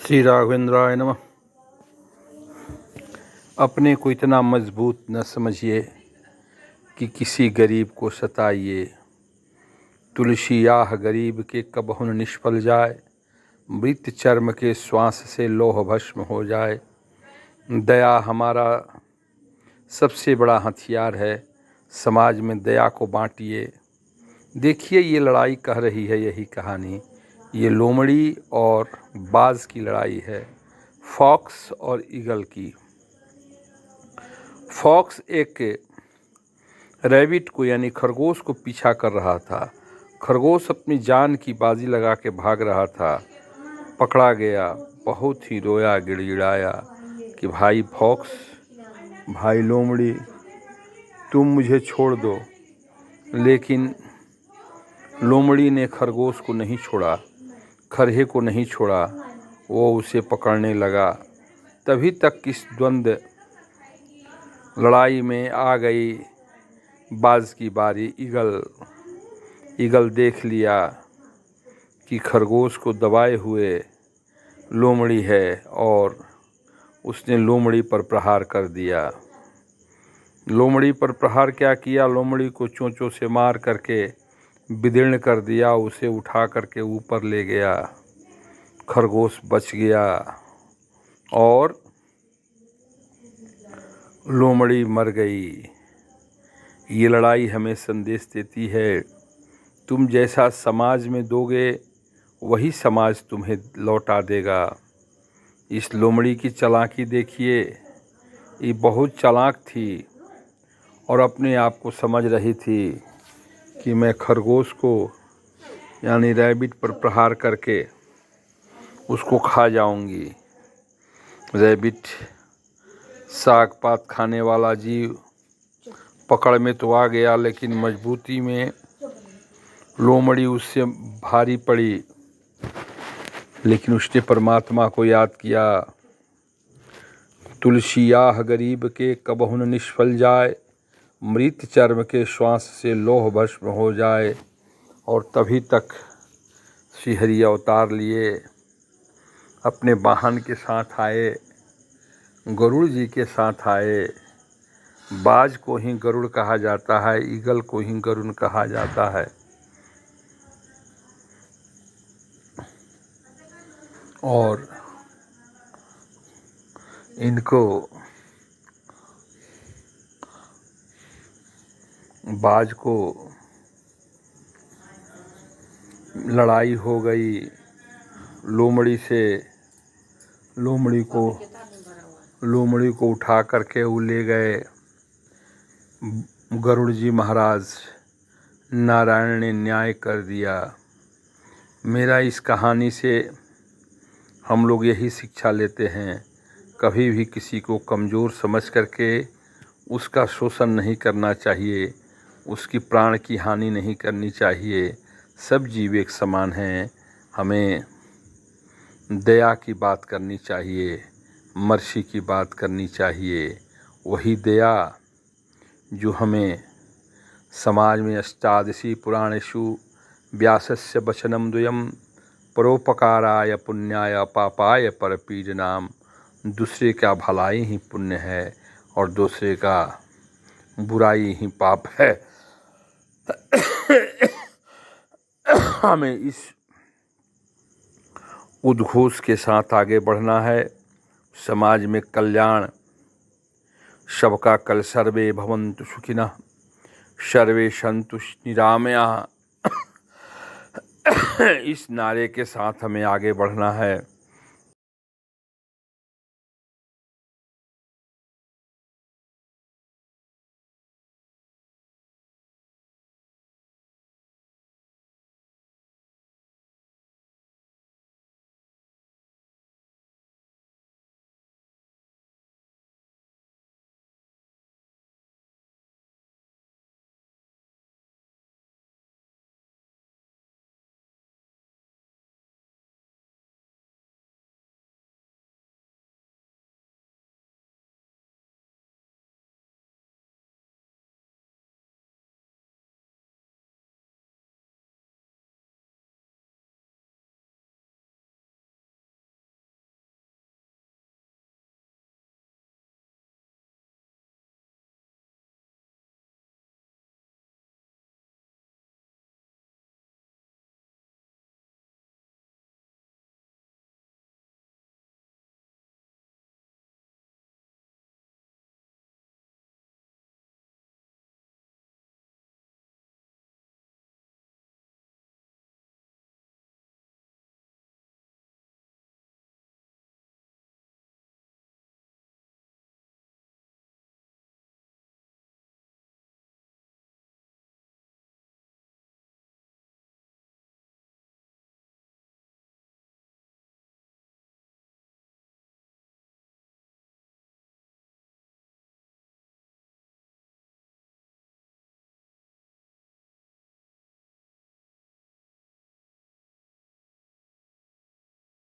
श्री राघवेंद्राय नमः। अपने को इतना मजबूत न समझिए कि किसी गरीब को सताइए। तुलसी आह गरीब के कबहु न निष्फल जाए, मृत चर्म के श्वास से लोह भस्म हो जाए। दया हमारा सबसे बड़ा हथियार है। समाज में दया को बांटिए। देखिए, ये लड़ाई कह रही है यही कहानी। ये लोमड़ी और बाज की लड़ाई है, फॉक्स और ईगल की। फॉक्स एक रैबिट को यानी खरगोश को पीछा कर रहा था। खरगोश अपनी जान की बाजी लगा के भाग रहा था, पकड़ा गया। बहुत ही रोया, गिड़गिड़ाया कि भाई फॉक्स, भाई लोमड़ी, तुम मुझे छोड़ दो। लेकिन लोमड़ी ने खरगोश को नहीं छोड़ा, खरहे को नहीं छोड़ा। वो उसे पकड़ने लगा। तभी तक इस द्वंद्व लड़ाई में आ गई बाज की बारी। ईगल देख लिया कि खरगोश को दबाए हुए लोमड़ी है और उसने लोमड़ी पर प्रहार कर दिया। लोमड़ी पर प्रहार क्या किया? लोमड़ी को चोंचों से मार करके विदीर्ण कर दिया। उसे उठा करके ऊपर ले गया। खरगोश बच गया और लोमड़ी मर गई। ये लड़ाई हमें संदेश देती है, तुम जैसा समाज में दोगे वही समाज तुम्हें लौटा देगा। इस लोमड़ी की चालाकी देखिए, ये बहुत चालाक थी और अपने आप को समझ रही थी कि मैं खरगोश को यानी रैबिट पर प्रहार करके उसको खा जाऊंगी। रैबिट साग पात खाने वाला जीव पकड़ में तो आ गया, लेकिन मजबूती में लोमड़ी उससे भारी पड़ी। लेकिन उसने परमात्मा को याद किया। तुलसी आह गरीब के कबहु न निष्फल जाए, मृत चर्म के श्वास से लोह भस्म हो जाए। और तभी तक श्रीहरि अवतार लिए अपने वाहन के साथ आए, गरुड़ जी के साथ आए। बाज को ही गरुड़ कहा जाता है, ईगल को ही गरुड़ कहा जाता है। और इनको बाज को लड़ाई हो गई लोमड़ी से। लोमड़ी को उठा करके वो ले गए गरुड़ जी महाराज। नारायण ने न्याय कर दिया। मेरा इस कहानी से हम लोग यही शिक्षा लेते हैं, कभी भी किसी को कमज़ोर समझ करके उसका शोषण नहीं करना चाहिए, उसकी प्राण की हानि नहीं करनी चाहिए। सब जीव एक समान हैं। हमें दया की बात करनी चाहिए, मर्सी की बात करनी चाहिए। वही दया जो हमें समाज में अष्टादशी पुराणेषु व्यासस्य वचनं द्वयम् परोपकाराय पुण्याय पापाय परपीडनाम। दूसरे का भलाई ही पुण्य है और दूसरे का बुराई ही पाप है। हमें इस उद्घोष के साथ आगे बढ़ना है। समाज में कल्याण, सबका कल सर्वे भवन्तु सुखिनः, सर्वे सन्तु निरामयाः, इस नारे के साथ हमें आगे बढ़ना है।